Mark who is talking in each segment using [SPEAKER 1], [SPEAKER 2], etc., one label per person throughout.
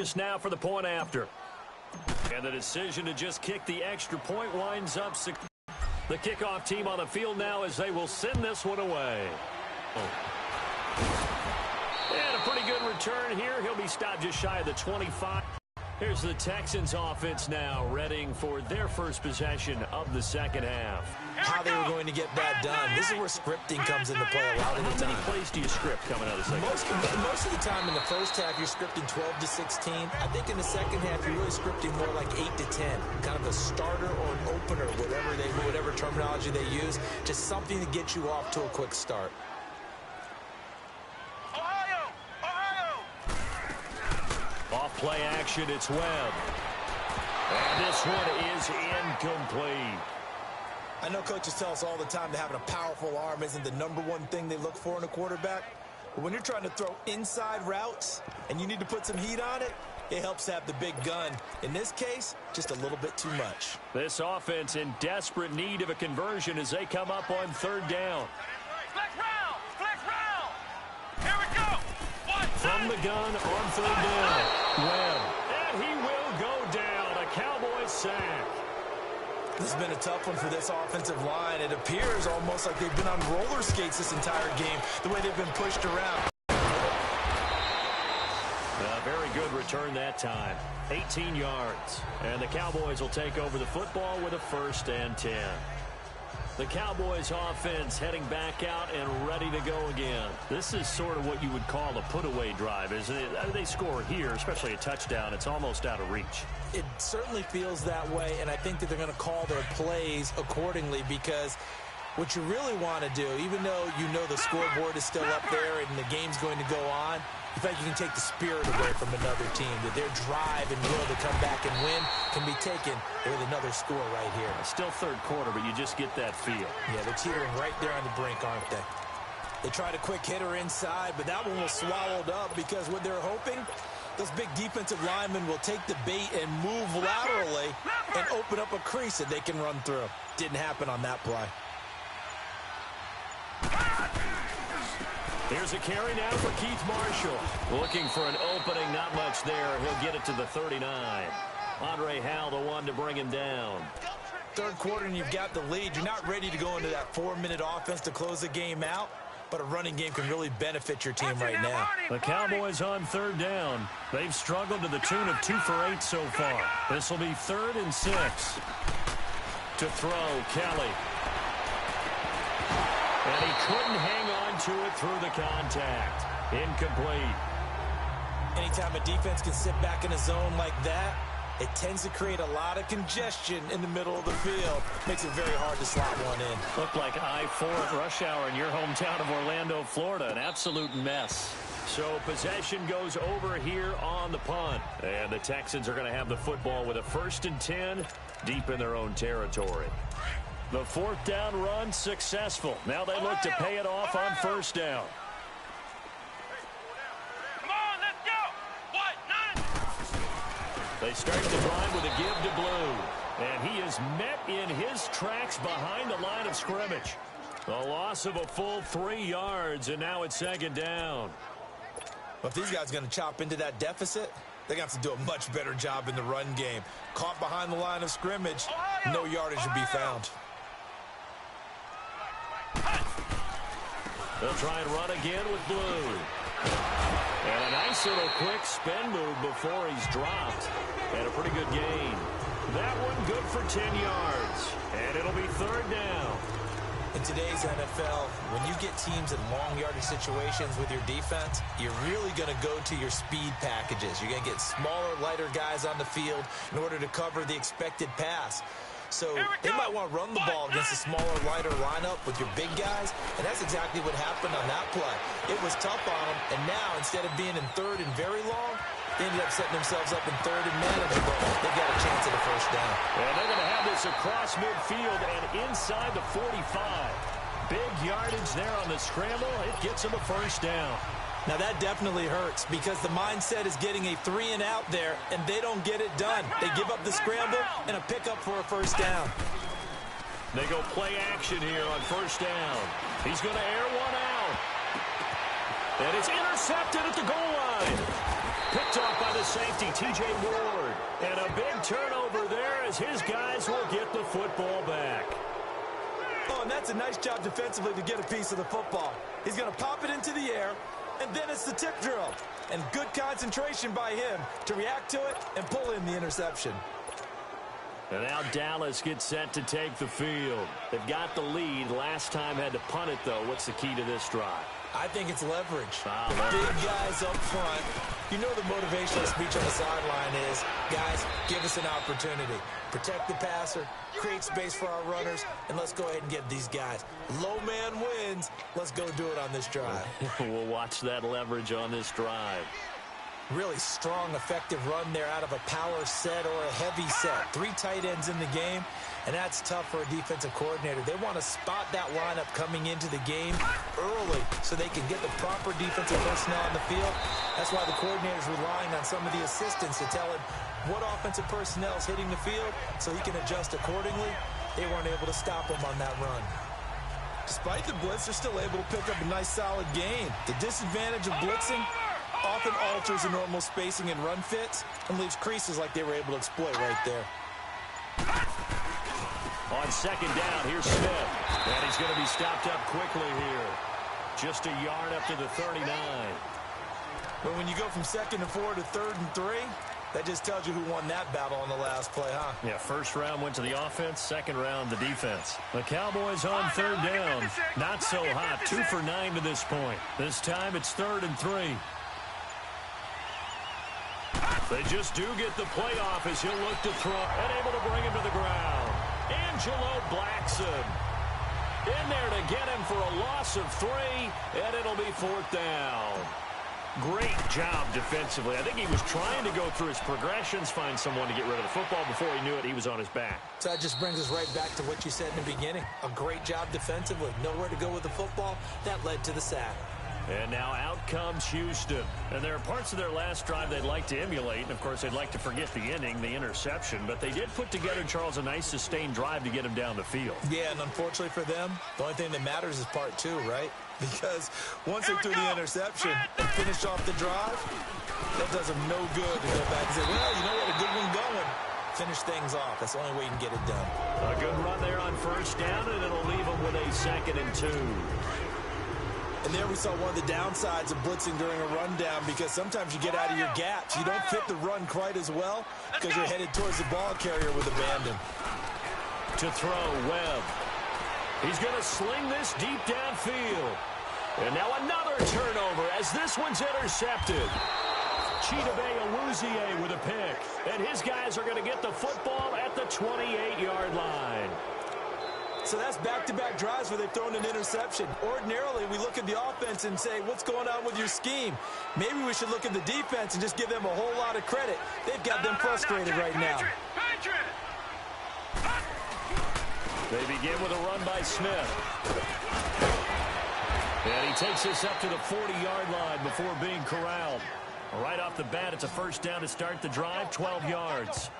[SPEAKER 1] Just now for the point after. And the decision to just kick the extra point winds up. The kickoff team on the field now as they will send this one away. And a pretty good return here. He'll be stopped just shy of the 25. Here's the Texans offense now, readying for their first possession of the second half.
[SPEAKER 2] How they were going to get that done. This is where scripting comes into play a lot of the time.
[SPEAKER 1] How many plays do you script coming out of the second half?
[SPEAKER 2] Most of the time in the first half, you're scripting 12 to 16. I think in the second half, you're really scripting more like 8 to 10. Kind of a starter or an opener, whatever terminology they use. Just something to get you off to a quick start.
[SPEAKER 1] Off play action, it's Webb. And this one is incomplete.
[SPEAKER 2] I know coaches tell us all the time that having a powerful arm isn't the #1 thing they look for in a quarterback. But when you're trying to throw inside routes and you need to put some heat on it, it helps to have the big gun. In this case, just a little bit too much.
[SPEAKER 1] This offense in desperate need of a conversion as they come up on third down.
[SPEAKER 3] Flex round! Here we go!
[SPEAKER 1] From the gun on third down. Webb. And he will go down. A Cowboys sack.
[SPEAKER 2] This has been a tough one for this offensive line. It appears almost like they've been on roller skates this entire game, the way they've been pushed around.
[SPEAKER 1] A very good return that time. 18 yards. And the Cowboys will take over the football with a 1st and 10. The Cowboys offense heading back out and ready to go again. This is sort of what you would call a put-away drive, isn't it? They score here, especially a touchdown. It's almost out of reach.
[SPEAKER 2] It certainly feels that way, and I think that they're going to call their plays accordingly because what you really want to do, even though you know the scoreboard is still up there and the game's going to go on, you feel like you can take the spirit away from another team, that their drive and will to come back and win can be taken with another score right here.
[SPEAKER 1] Still third quarter, but you just get that feel.
[SPEAKER 2] Yeah, they're teetering right there on the brink, aren't they? They tried a quick hitter inside, but that one was swallowed up because what they're hoping, those big defensive linemen will take the bait and move laterally and open up a crease that they can run through. Didn't happen on that play.
[SPEAKER 1] Here's a carry now for Keith Marshall. Looking for an opening, not much there. He'll get it to the 39. Andre Howell, the one to bring him down.
[SPEAKER 2] Third quarter and you've got the lead. You're not ready to go into that 4-minute offense to close the game out, but a running game can really benefit your team right now.
[SPEAKER 1] The Cowboys on third down. They've struggled to the tune of 2 for 8 so far. This will be 3rd and 6. To throw, Kelly. And he couldn't hang on to it through the contact. Incomplete.
[SPEAKER 2] Anytime a defense can sit back in a zone like that, it tends to create a lot of congestion in the middle of the field. Makes it very hard to slot one in.
[SPEAKER 1] Looked like I-4 at rush hour in your hometown of Orlando, Florida. An absolute mess. So possession goes over here on the punt. And the Texans are going to have the football with a 1st and 10 deep in their own territory. The 4th down run successful. Now they look to pay it off on 1st down.
[SPEAKER 3] Come on, let's go!
[SPEAKER 1] They start the drive with a give to Blue. And he is met in his tracks behind the line of scrimmage. The loss of a full 3 yards, and now it's 2nd down.
[SPEAKER 2] Well, if these guys are going to chop into that deficit, they're going to have to do a much better job in the run game. Caught behind the line of scrimmage, no yardage to be found.
[SPEAKER 1] They'll try and run again with Blue. And a nice little quick spin move before he's dropped. And a pretty good gain. That one good for 10 yards. And it'll be 3rd down.
[SPEAKER 2] In today's NFL, when you get teams in long yardage situations with your defense, you're really going to go to your speed packages. You're going to get smaller, lighter guys on the field in order to cover the expected pass. So they might want to run the ball against a smaller, lighter lineup with your big guys, and that's exactly what happened on that play. It was tough on them, and now instead of being in 3rd and very long, they ended up setting themselves up in 3rd and manageable. They got a chance at a 1st down.
[SPEAKER 1] And they're going to have this across midfield and inside the 45. Big yardage there on the scramble. It gets them a 1st down.
[SPEAKER 2] Now that definitely hurts because the mindset is getting a 3 and out there, and they don't get it done. They give up the scramble and a pickup for a 1st down.
[SPEAKER 1] They go play action here on 1st down. He's going to air one out. And it's intercepted at the goal line. Picked off by the safety, T.J. Ward. And a big turnover there as his guys will get the football back.
[SPEAKER 2] Oh, and that's a nice job defensively to get a piece of the football. He's going to pop it into the air, and then it's the tip drill. And good concentration by him to react to it and pull in the interception.
[SPEAKER 1] And now Dallas gets set to take the field. They've got the lead. Last time had to punt it, though. What's the key to this drive?
[SPEAKER 2] I think it's leverage.
[SPEAKER 1] Leverage.
[SPEAKER 2] Big guys up front. You know the motivational speech on the sideline is, guys, give us an opportunity. Protect the passer, create space for our runners, and let's go ahead and get these guys. Low man wins. Let's go do it on this drive.
[SPEAKER 1] We'll watch that leverage on this drive.
[SPEAKER 2] Really strong, effective run there out of a power set or a heavy set. 3 tight ends in the game, and that's tough for a defensive coordinator. They want to spot that lineup coming into the game early so they can get the proper defensive personnel on the field. That's why the coordinator's relying on some of the assistants to tell him what offensive personnel is hitting the field so he can adjust accordingly. They weren't able to stop him on that run. Despite the blitz, they're still able to pick up a nice, solid gain. The disadvantage of blitzing often alters the normal spacing and run fits and leaves creases like they were able to exploit right there.
[SPEAKER 1] On second down, here's Smith. And he's going to be stopped up quickly here. Just a yard up to the 39.
[SPEAKER 2] But when you go from 2nd and 4 to 3rd and 3, that just tells you who won that battle on the last play, huh?
[SPEAKER 1] Yeah, first round went to the offense, second round the defense. The Cowboys on 3rd down. Not so hot, 2 for 9 to this point. This time it's 3rd and 3. They just do get the play off as he'll look to throw and able to bring him to the ground. Angelo Blackson in there to get him for a loss of 3, and it'll be 4th down. Great job defensively. I think he was trying to go through his progressions, find someone to get rid of the football. Before he knew it, he was on his back.
[SPEAKER 2] So that just brings us right back to what you said in the beginning. A great job defensively. Nowhere to go with the football. That led to the sack.
[SPEAKER 1] And now out comes Houston. And there are parts of their last drive they'd like to emulate. And, of course, they'd like to forget the inning, the interception. But they did put together, Charles, a nice sustained drive to get him down the field.
[SPEAKER 2] Yeah, and unfortunately for them, the only thing that matters is part 2, right? Because once they threw the interception and finished off the drive, that does them no good to go back and say, well, you know what, a good one going. Finish things off. That's the only way you can get it done.
[SPEAKER 1] A good run there on 1st down, and it'll leave them with a 2nd and 2.
[SPEAKER 2] And there we saw one of the downsides of blitzing during a rundown because sometimes you get out of your gaps. You don't fit the run quite as well because you're headed towards the ball carrier with abandon.
[SPEAKER 1] To throw, Webb. He's going to sling this deep downfield. And now another turnover as this one's intercepted. Chidobe Awuzie with a pick. And his guys are going to get the football at the 28-yard line.
[SPEAKER 2] So that's back-to-back drives where they've thrown an interception. Ordinarily, we look at the offense and say, what's going on with your scheme? Maybe we should look at the defense and just give them a whole lot of credit. They've got them frustrated right now.
[SPEAKER 1] They begin with a run by Smith. And he takes this up to the 40-yard line before being corralled. Right off the bat, it's a 1st down to start the drive, 12 yards.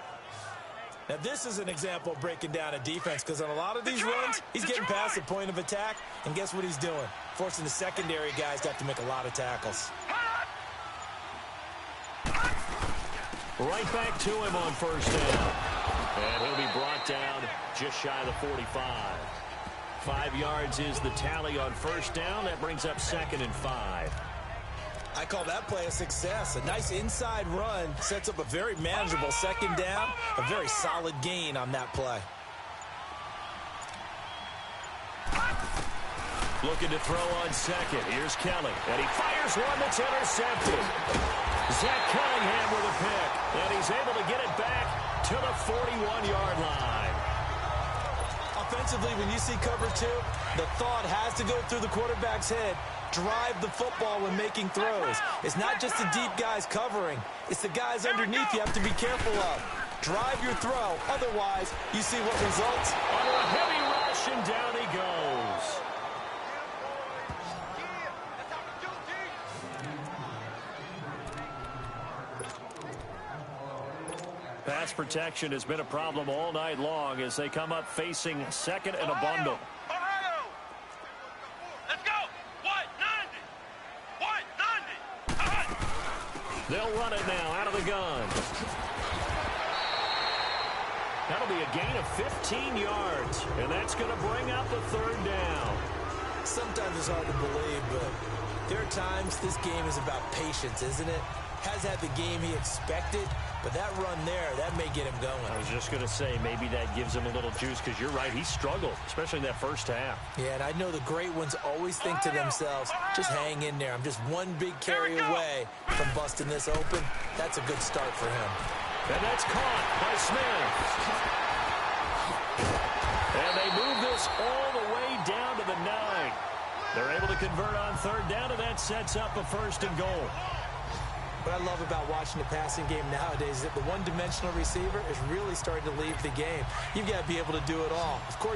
[SPEAKER 2] Now, this is an example of breaking down a defense because on a lot of these runs, he's getting past the point of attack, and guess what he's doing? Forcing the secondary guys to have to make a lot of tackles.
[SPEAKER 1] Right back to him on 1st down. And he'll be brought down just shy of the 45. 5 yards is the tally on 1st down. That brings up 2nd and 5.
[SPEAKER 2] I call that play a success. A nice inside run sets up a very manageable 2nd down. A very solid gain on that play.
[SPEAKER 1] Looking to throw on 2nd. Here's Kelly. And he fires one that's intercepted. Zach Cunningham with a pick. And he's able to get it back to the 41-yard line.
[SPEAKER 2] Offensively, when you see cover 2, the thought has to go through the quarterback's head. Drive the football when making throws. It's not just the deep guys covering. It's the guys underneath you have to be careful of. Drive your throw. Otherwise, you see what results.
[SPEAKER 1] Under a heavy rush, and down he goes. Pass protection has been a problem all night long as they come up facing 2nd and a bundle. They'll run it now out of the gun. That'll be a gain of 15 yards, and that's going to bring out the third down.
[SPEAKER 2] Sometimes it's hard to believe, but there are times this game is about patience, isn't it? Has had the game he expected, but that run there, that may get him going.
[SPEAKER 1] I was just going to say, maybe that gives him a little juice, because you're right, he struggled, especially in that first half.
[SPEAKER 2] Yeah, and I know the great ones always think to themselves, just hang in there. I'm just one big carry away from busting this open. That's a good start for him.
[SPEAKER 1] And that's caught by Smith. And they move this all the way down to the 9. They're able to convert on third down, and that sets up a 1st and goal.
[SPEAKER 2] What I love about watching the passing game nowadays is that the one-dimensional receiver is really starting to leave the game. You've got to be able to do it all. Of course,